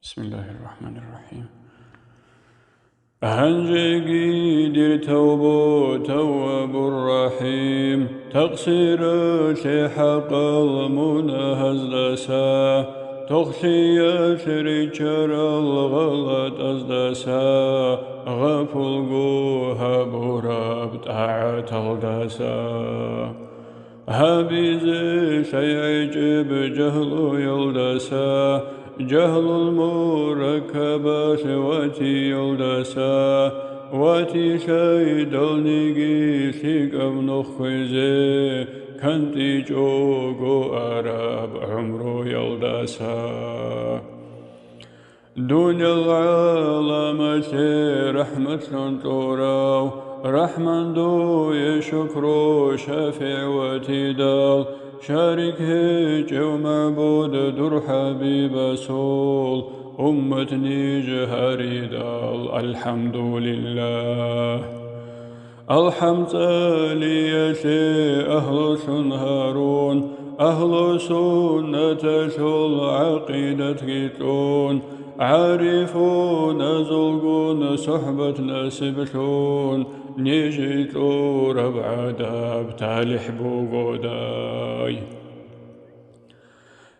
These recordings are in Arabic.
بسم الله الرحمن الرحيم. هنجي دير تواب الرحيم تقصير حق المنهز لسا تخشي شريكر الغلط أزدسا غفل قوها براب طاعة الدسا هابيز شيء عجب جهل يلدسا جهل المركب شواتي يلدسا واتي شي دلنيجي شيك ابن خيزي كنتي جوغو أراب عمرو يلدسا دنيا العالم شي رحمة شنطوراو رحمن دو يشكرو شافع وتدال شارك هيج ومعبود در حبيب سول أمة نيجهري دال الحمد لله الحمد لله أهل هارون أهل سنة شل عقيدة كتون عارفون زلقون صحبة نسبشون نيجيتو ربع داب تالح بوغوداي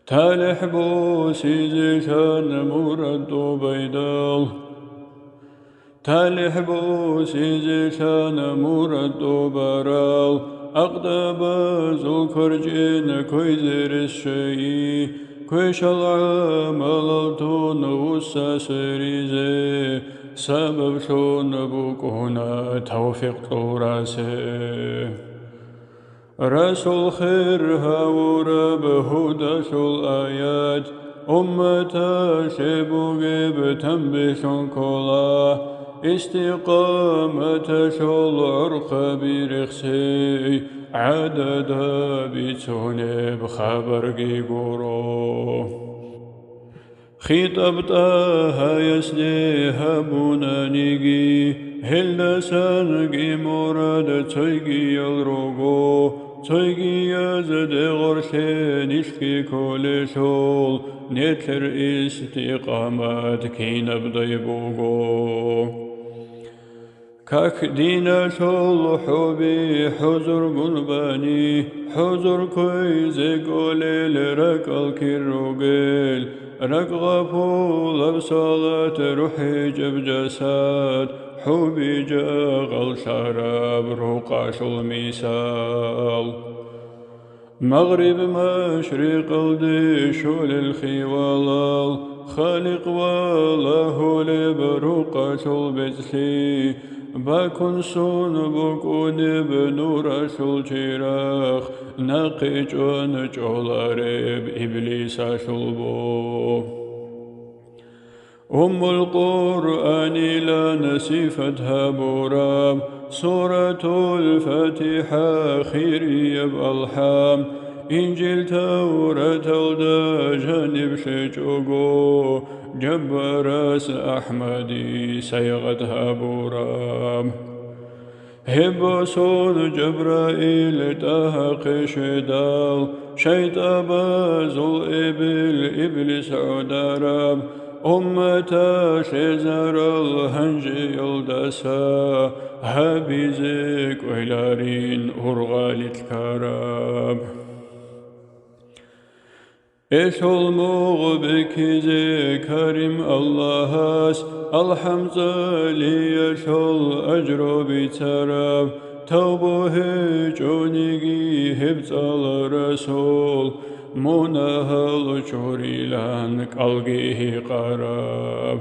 تالح بو سيزيشان مرد بيدال تالح بو سيزيشان مرد برال أقدب زل كرجين كويزر الشيء كويش العمل تون وساسريزي سبب شون بكونا توفيق طوراسي رسول خيرها ورب هدى شو الآيات أمة شبوغي بتنبشون كلا استقامة شو العرق برخسي عدد بيتوني بخبر جيغورو خطبتها يسديها بنانيجي هل سنجي مراد تيجي الرغو تيجي يزد غرشين اشكي كل شول نتر استقامات كين بدي بوغو كاك دينا شول حبي حزر قلباني حزر كويزي قولي لرك الكروغيل رك غفول بصلاة روحي جب جسد حبي جاغل شراب رقاش المثال مغرب مشرق الديشول الخوالال خالق والله لبرقاش البتلي باكن سون بكون بنور الشراخ نقج ونجولارب إبليس شلبو القرآن لا نسيفتها برام سورة الفاتحة خيري بالحام إنجيل توراة الدا جانب شجوغو جبراس أحمدي سيغتها برام هبسون جبرائيل تهق شدال شيطة بازل إبليس عدرام أمة شزر الهنج يلدسا هبيزك ويلارين أرغال الكرام إيش المغبك زي كريم اللهاس الحمد لله شل أجر بتراب توبه جونيجي هبت الرسول منهل شوريلان قلقه قراب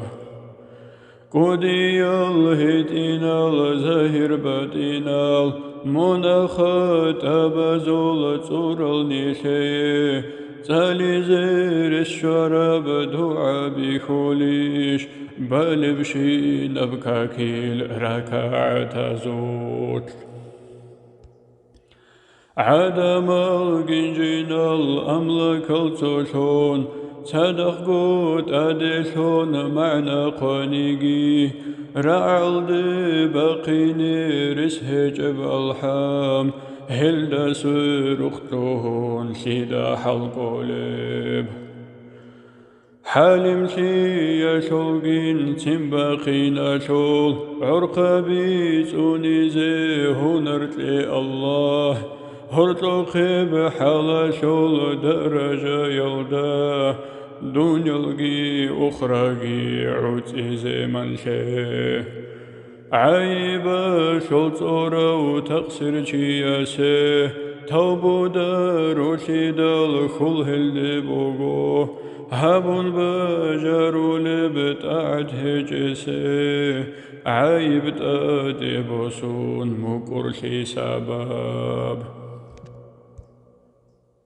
قدي الهتين الزهر بدينال منخت أبزول صور النشي تالي زير الشراب دعا بخوليش بل بشي نبكاكيل ركعة زوت عدم الجنجين الأملك التشون صدق قوت أدشون معنى قنيجي رعل دي بقيني رسهج بالحام هل سرختون سيدا حلقولب حالم شي شوقين تنبقينا شول عرقبي تونيزي هنرت لي الله هرتو خيب حلا شول درجة يلدا دنيا القي أخرى عوتي زي من شيه عيبة شول صورة وتقصير شياسه توبو داروشي دال خل هل بوغو هابون بجارو لبتاعت هجسه عيب تادي بوسون مقرشي سبب